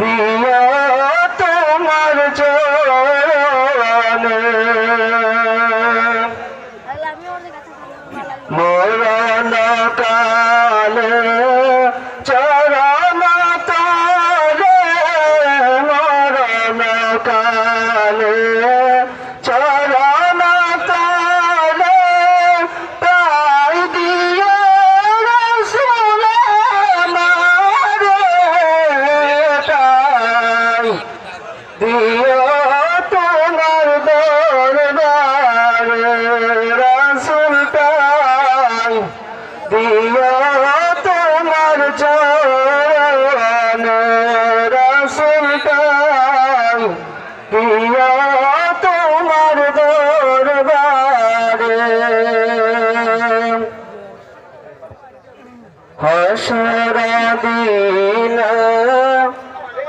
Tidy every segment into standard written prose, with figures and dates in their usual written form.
দিয়া তোমার চরণে মরণ কালে চরণ তলে মরণ কালে চরণ তলে তাই দিয়ে রসুল আমারে তাই দিও তোমার দরবারে রসুল তাই দিও তোমার চরণে রসুল তাই দিও তোমার দরবারে হাসর দিন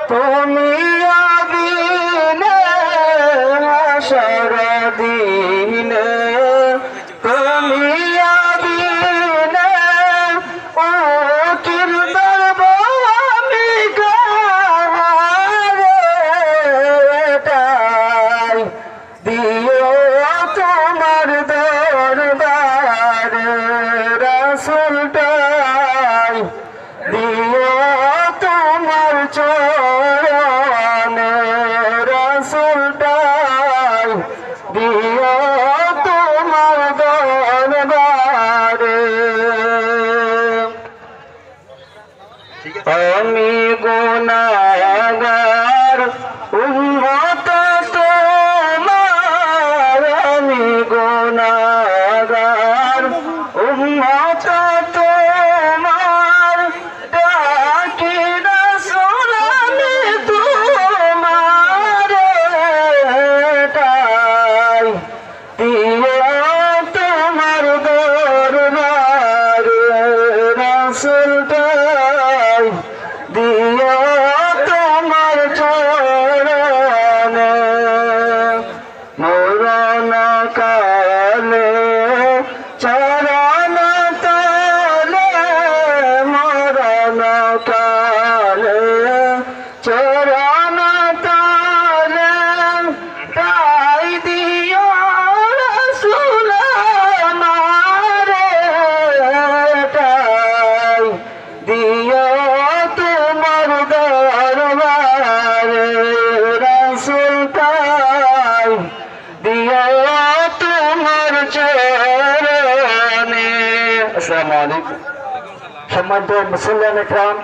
তুমি আবিনে হাসর দিন তুমি আবিনে ও কিরদার আমি গারে দিও তোমার দরবারে রসুল তাই দিও তোমার চরণে রসুল তাই দিও তোমার দরবারে আমি গুনাহগার উম্মত তোমার আমি গুনাহগার উম্মত তোমার ডাকি রাসূল আমি তোমারে তাই দিও তোমার দরবারে রাসূল তাই দিও তোমার চরণে মরণ কালে চরণ তলে মরণ কালে চরণ তলে তাই দিও রসুল আমারে তাই দিও তোমার দরবারে রসুল তাই দিও তোমার চরণে। আসসালামু আলাইকুম। সম্মানিত মুসলিম ইকরাম,